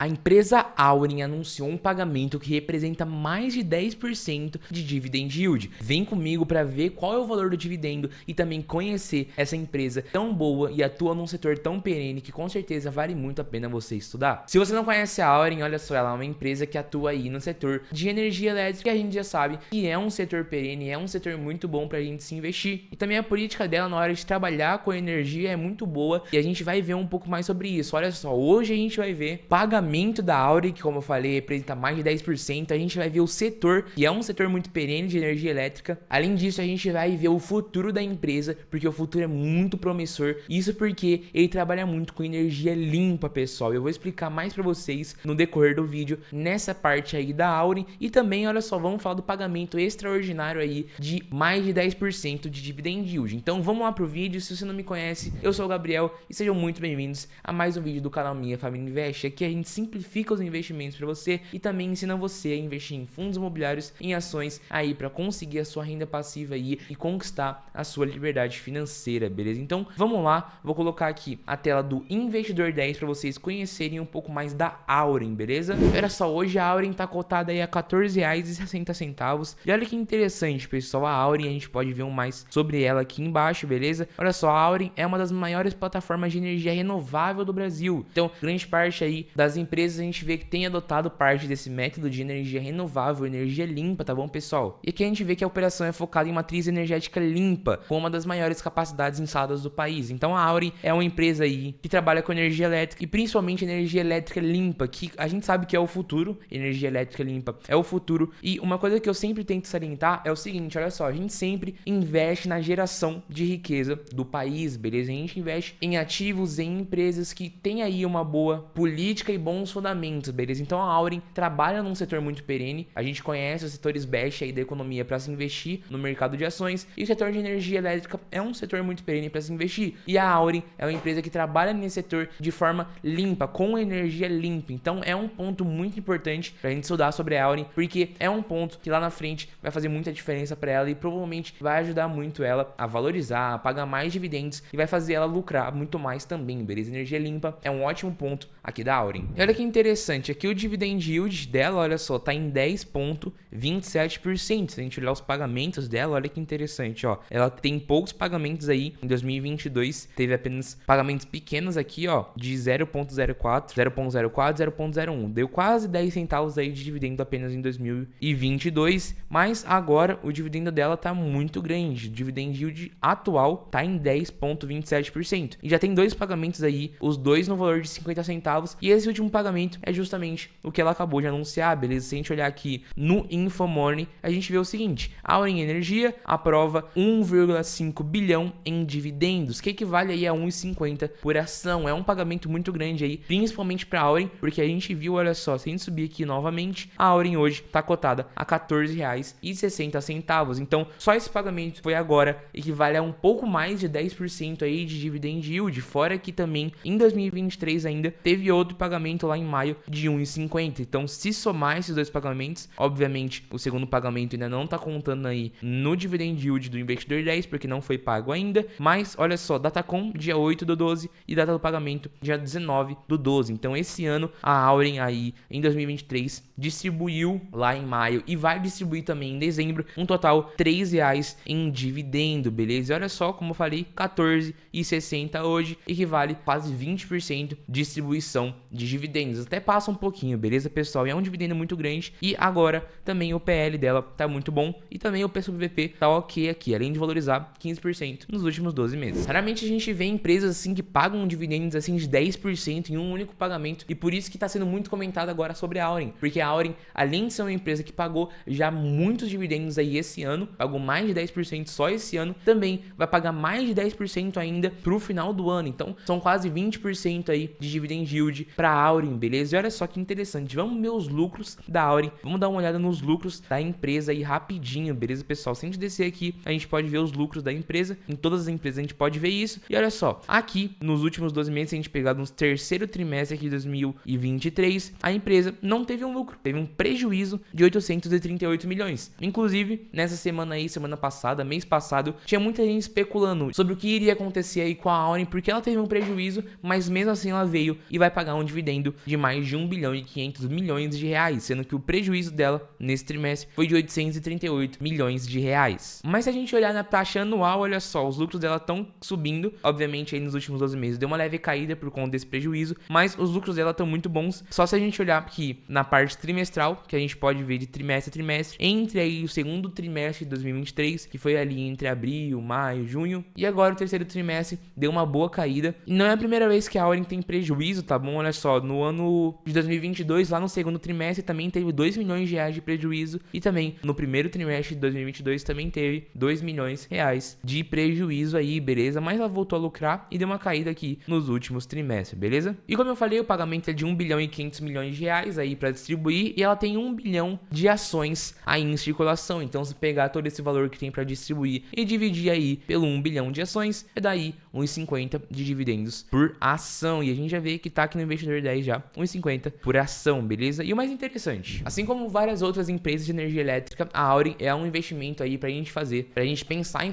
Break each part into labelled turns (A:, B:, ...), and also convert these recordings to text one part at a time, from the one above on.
A: A empresa Auren anunciou um pagamento que representa mais de 10% de dividend yield. Vem comigo para ver qual é o valor do dividendo e também conhecer essa empresa tão boa e atua num setor tão perene que com certeza vale muito a pena você estudar. Se você não conhece a Auren, olha só, ela é uma empresa que atua aí no setor de energia elétrica, que a gente já sabe que é um setor perene, é um setor muito bom pra gente se investir. E também a política dela na hora de trabalhar com energia é muito boa e a gente vai ver um pouco mais sobre isso. Olha só, hoje a gente vai ver pagamento da Auren, que como eu falei, representa mais de 10%. A gente vai ver o setor, que é um setor muito perene de energia elétrica. Além disso, a gente vai ver o futuro da empresa, porque o futuro é muito promissor. Isso porque ele trabalha muito com energia limpa, pessoal. Eu vou explicar mais pra vocês no decorrer do vídeo, nessa parte aí da Auren. E também, olha só, vamos falar do pagamento extraordinário aí de mais de 10% de dividend yield. Então vamos lá pro vídeo. Se você não me conhece, eu sou o Gabriel e sejam muito bem-vindos a mais um vídeo do canal Minha Família Investe. Aqui a gente simplifica os investimentos para você e também ensina você a investir em fundos imobiliários, em ações aí para conseguir a sua renda passiva aí e conquistar a sua liberdade financeira, beleza? Então vamos lá, vou colocar aqui a tela do Investidor 10 para vocês conhecerem um pouco mais da Auren, beleza? Olha só, hoje a Auren tá cotada aí a R$14,60 e olha que interessante, pessoal, a Auren, a gente pode ver mais sobre ela aqui embaixo, beleza? Olha só, a Auren é uma das maiores plataformas de energia renovável do Brasil, então grande parte aí das empresas a gente vê que tem adotado parte desse método de energia renovável, energia limpa, tá bom, pessoal? E aqui a gente vê que a operação é focada em matriz energética limpa, com uma das maiores capacidades instaladas do país. Então a Auren é uma empresa aí que trabalha com energia elétrica e principalmente energia elétrica limpa, que a gente sabe que é o futuro. Energia elétrica limpa é o futuro. E uma coisa que eu sempre tento salientar é o seguinte, olha só, a gente sempre investe na geração de riqueza do país, beleza? A gente investe em ativos, em empresas que têm aí uma boa política e bons fundamentos, beleza? Então a Auren trabalha num setor muito perene, a gente conhece os setores best aí da economia para se investir no mercado de ações e o setor de energia elétrica é um setor muito perene para se investir e a Auren é uma empresa que trabalha nesse setor de forma limpa, com energia limpa, então é um ponto muito importante pra gente estudar sobre a Auren, porque é um ponto que lá na frente vai fazer muita diferença para ela e provavelmente vai ajudar muito ela a valorizar, a pagar mais dividendos e vai fazer ela lucrar muito mais também, beleza? Energia limpa é um ótimo ponto aqui da Auren. E olha que interessante, aqui o dividend yield dela, olha só, tá em 10,27%. Se a gente olhar os pagamentos dela, olha que interessante, ó. Ela tem poucos pagamentos aí, em 2022 teve apenas pagamentos pequenos aqui, ó, de 0,04, 0,04, 0,01. Deu quase 10 centavos aí de dividendo apenas em 2022, mas agora o dividendo dela tá muito grande. O dividend yield atual tá em 10,27%. E já tem dois pagamentos aí, os dois no valor de 50 centavos, e esse último pagamento é justamente o que ela acabou de anunciar, beleza? Se a gente olhar aqui no InfoMoney, a gente vê o seguinte, a Auren Energia aprova 1,5 bilhão em dividendos, que equivale aí a 1,50 por ação. É um pagamento muito grande aí, principalmente para a Auren, porque a gente viu, olha só, se a gente subir aqui novamente, a Auren hoje está cotada a R$14,60. Então, só esse pagamento foi agora, equivale a um pouco mais de 10% aí de dividend yield, fora que também em 2023 ainda teve outro pagamento lá em maio de 1,50. Então, se somar esses dois pagamentos, obviamente, o segundo pagamento ainda não está contando aí no dividend yield do Investidor 10, porque não foi pago ainda, mas olha só, Datacom dia 8/12 e data do pagamento dia 19/12. Então, esse ano a Auren aí em 2023 distribuiu lá em maio e vai distribuir também em dezembro um total R$3 em dividendo, beleza? E olha só, como eu falei, R$14,60 hoje equivale quase 20% de distribuição de dividendos. Até passa um pouquinho, beleza, pessoal? E é um dividendo muito grande e agora também o PL dela tá muito bom e também o P/VP tá ok aqui, além de valorizar 15% nos últimos 12 meses. Raramente a gente vê empresas assim que pagam dividendos assim de 10% em um único pagamento e por isso que tá sendo muito comentado agora sobre a Auren, porque a Auren, além de ser uma empresa que pagou já muitos dividendos aí esse ano, pagou mais de 10% só esse ano, também vai pagar mais de 10% ainda pro final do ano. Então, são quase 20% aí de dividend yield para a Auren, beleza? E olha só que interessante, vamos ver os lucros da Auren, vamos dar uma olhada nos lucros da empresa aí rapidinho, beleza, pessoal? Se a gente descer aqui, a gente pode ver os lucros da empresa, em todas as empresas a gente pode ver isso, e olha só, aqui nos últimos 12 meses, se a gente pegar no terceiro trimestre aqui de 2023, a empresa não teve um lucro, teve um prejuízo de 838 milhões. Inclusive, nessa semana aí, semana passada, mês passado, tinha muita gente especulando sobre o que iria acontecer aí com a Auren, porque ela teve um prejuízo, mas mesmo assim ela veio e vai pagar um dividendo dividendo de mais de 1 bilhão e 500 milhões de reais, sendo que o prejuízo dela nesse trimestre foi de 838 milhões de reais. Mas se a gente olhar na taxa anual, olha só, os lucros dela estão subindo, obviamente aí nos últimos 12 meses deu uma leve caída por conta desse prejuízo, mas os lucros dela estão muito bons. Só se a gente olhar aqui na parte trimestral, que a gente pode ver de trimestre a trimestre, entre aí o segundo trimestre de 2023, que foi ali entre abril, maio, junho, e agora o terceiro trimestre deu uma boa caída. E não é a primeira vez que a Auren tem prejuízo, tá bom? Olha só, no ano de 2022, lá no segundo trimestre, também teve 2 milhões de reais de prejuízo, e também no primeiro trimestre de 2022 também teve 2 milhões de reais de prejuízo aí, beleza? Mas ela voltou a lucrar e deu uma caída aqui nos últimos trimestres, beleza? E como eu falei, o pagamento é de 1 bilhão e 500 milhões de reais aí para distribuir, e ela tem 1 bilhão de ações aí em circulação. Então, se pegar todo esse valor que tem para distribuir e dividir aí pelo 1 bilhão de ações, é daí 1,50 de dividendos por ação. E a gente já vê que tá aqui no Investidor 10 já, 1,50 por ação, beleza? E o mais interessante, assim como várias outras empresas de energia elétrica, a Auren é um investimento aí pra gente fazer, pra gente pensar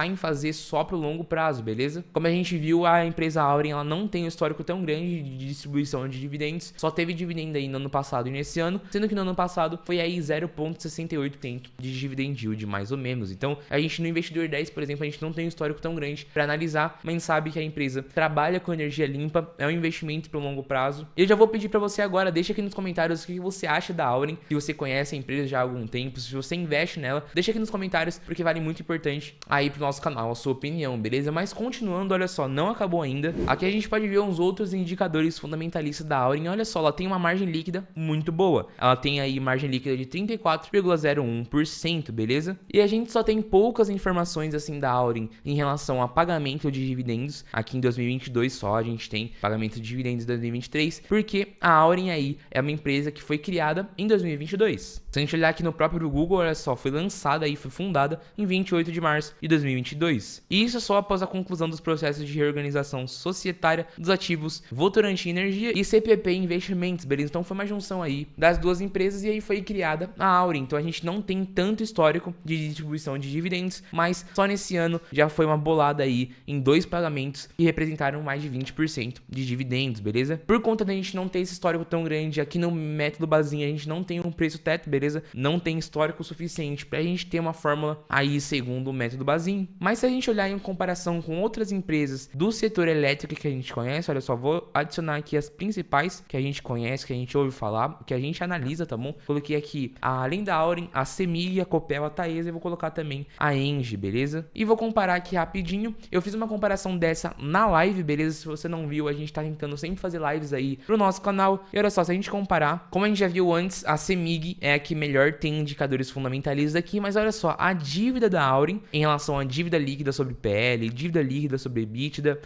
A: em fazer só pro longo prazo, beleza? Como a gente viu, a empresa Auren, ela não tem um histórico tão grande de distribuição de dividendos, só teve dividendo aí no ano passado e nesse ano, sendo que no ano passado foi aí 0,68% de dividend yield, mais ou menos. Então, a gente no Investidor 10, por exemplo, a gente não tem um histórico tão grande para analisar, mas sabe que a empresa trabalha com energia limpa, é um investimento para longo prazo. E eu já vou pedir para você agora, deixa aqui nos comentários o que você acha da Auren, se você conhece a empresa já há algum tempo, se você investe nela, deixa aqui nos comentários, porque vale muito importante aí pro nosso canal a sua opinião, beleza? Mas continuando, olha só, não acabou ainda. Aqui a gente pode ver uns outros indicadores fundamentalistas da Auren. Olha só, ela tem uma margem líquida muito boa. Ela tem aí margem líquida de 34,01%, beleza? E a gente só tem poucas informações assim da Auren em relação a pagamento de dividendos. Aqui em 2022 só a gente tem pagamento de dividendos em 2023, porque a Auren aí é uma empresa que foi criada em 2022. Se a gente olhar aqui no próprio Google, olha só, foi lançada e foi fundada em 28 de março de 2022. E isso só após a conclusão dos processos de reorganização societária dos ativos Votorantim Energia e CPP Investimentos, beleza? Então foi uma junção aí das duas empresas e aí foi criada a Auren. Então a gente não tem tanto histórico de distribuição de dividendos, mas só nesse ano já foi uma bolada aí em 2 pagamentos que representaram mais de 20% de dividendos, beleza? Por conta da gente não ter esse histórico tão grande, aqui no método Bazin a gente não tem um preço teto, beleza? Não tem histórico suficiente pra gente ter uma fórmula aí segundo o método Bazin. Mas se a gente olhar em comparação com outras empresas do setor elétrico que a gente conhece, olha só, vou adicionar aqui as principais que a gente conhece, que a gente ouve falar, que a gente analisa, tá bom? Coloquei aqui, além da Auren, a CEMIG, a Copel, a Taesa, e vou colocar também a Engie, beleza? E vou comparar aqui rapidinho. Eu fiz uma comparação dessa na live, beleza? Se você não viu, a gente tá tentando sempre fazer lives aí pro nosso canal. E olha só, se a gente comparar, como a gente já viu antes, a CEMIG é a que melhor tem indicadores fundamentalistas aqui, mas olha só, a dívida da Auren em relação à dívida líquida sobre PL, dívida líquida sobre EBITDA,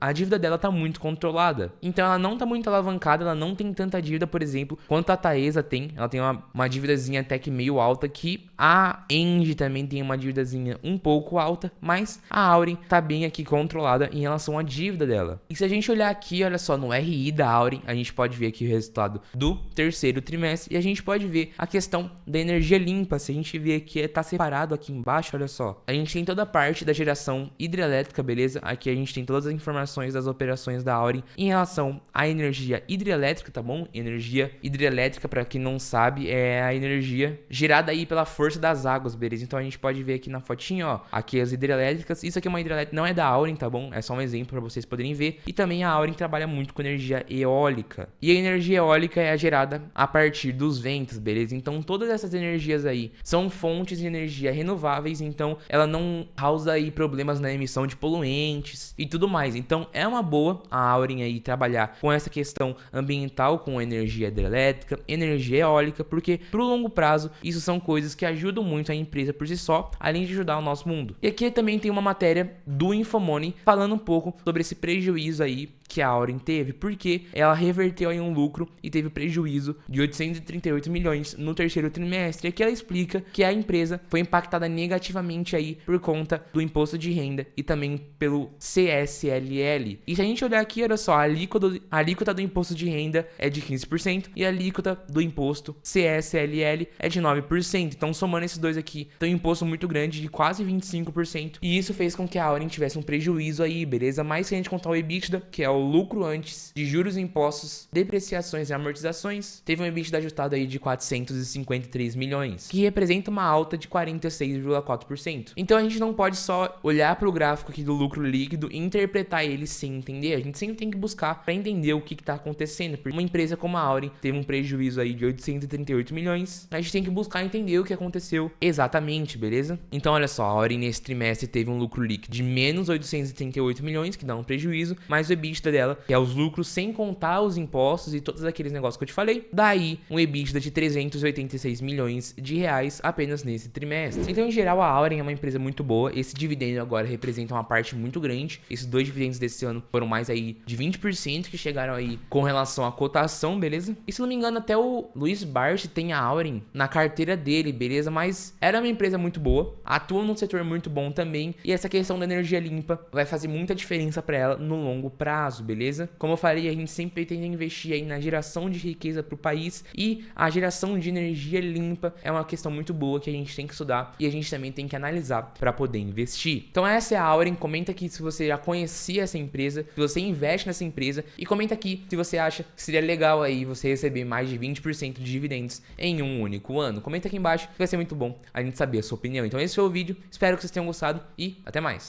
A: a dívida dela tá muito controlada. Então ela não tá muito alavancada, ela não tem tanta dívida, por exemplo, quanto a Taesa tem. Ela tem uma dívidazinha até que meio alta aqui. A Engie também tem uma dívidazinha um pouco alta, mas a Auren tá bem aqui controlada em relação à dívida dela. E se a gente olhar aqui, olha só, no RI da Auren, a gente pode ver aqui o resultado do terceiro trimestre e a gente pode ver a questão da energia limpa. Se a gente ver que tá separado aqui embaixo, olha só, a gente tem toda a parte da geração hidrelétrica, beleza? Aqui a gente tem todas as informações das operações da Auren em relação à energia hidrelétrica, tá bom? Energia hidrelétrica, para quem não sabe, é a energia gerada aí pela força das águas, beleza? Então a gente pode ver aqui na fotinha, ó, aqui as hidrelétricas. Isso aqui é uma hidrelétrica, não é da Auren, tá bom? É só um exemplo para vocês poderem ver. E também a Auren trabalha muito com energia eólica. E a energia eólica é gerada a partir dos ventos, beleza? Então todas essas energias aí são fontes de energia renováveis, então ela não causa aí problemas na emissão de poluentes e tudo mais. Então é uma boa a Auren aí trabalhar com essa questão ambiental, com energia hidrelétrica, energia eólica, porque pro longo prazo isso são coisas que ajudam muito a empresa por si só, além de ajudar o nosso mundo. E aqui também tem uma matéria do Infomoney falando um pouco sobre esse prejuízo aí que a Auren teve, porque ela reverteu aí um lucro e teve prejuízo de 838 milhões no terceiro trimestre. E aqui ela explica que a empresa foi impactada negativamente aí por conta do imposto de renda e também pelo CSLL. E se a gente olhar aqui, olha só, a alíquota do imposto de renda é de 15% e a alíquota do imposto CSLL é de 9%. Então, somando esses dois aqui, tem um imposto muito grande de quase 25%. E isso fez com que a Auren tivesse um prejuízo aí, beleza? Mas se a gente contar o EBITDA, que é o lucro antes de juros e impostos, depreciações e amortizações, teve um EBITDA ajustado aí de 453 milhões, que representa uma alta de 46,4%. Então a gente não pode só olhar para o gráfico aqui do lucro líquido e interpretar ele sem entender. A gente sempre tem que buscar para entender o que está acontecendo. Porque uma empresa como a Auren teve um prejuízo aí de 838 milhões, a gente tem que buscar entender o que aconteceu exatamente, beleza? Então olha só, a Auren nesse trimestre teve um lucro líquido de menos 838 milhões, que dá um prejuízo, mas o EBITDA dela, que é os lucros sem contar os impostos e todos aqueles negócios que eu te falei, daí um EBITDA de 386 milhões de reais apenas nesse trimestre. Então, em geral, a Auren é uma empresa muito boa. Esse dividendo agora representa uma parte muito grande. Esses 2 dividendos desse ano foram mais aí de 20% que chegaram aí com relação à cotação, beleza? E se não me engano, até o Luiz Barsi tem a Auren na carteira dele, beleza? Mas era uma empresa muito boa, atua num setor muito bom também, e essa questão da energia limpa vai fazer muita diferença para ela no longo prazo, beleza? Como eu falei, a gente sempre tenta investir aí na geração de riqueza para o país, e a geração de energia limpa é uma questão muito boa que a gente tem que estudar e a gente também tem que analisar para poder investir. Então essa é a Auren. Comenta aqui se você já conhecia essa empresa, se você investe nessa empresa, e comenta aqui se você acha que seria legal aí você receber mais de 20% de dividendos em um único ano. Comenta aqui embaixo que vai ser muito bom a gente saber a sua opinião. Então esse foi o vídeo, espero que vocês tenham gostado e até mais.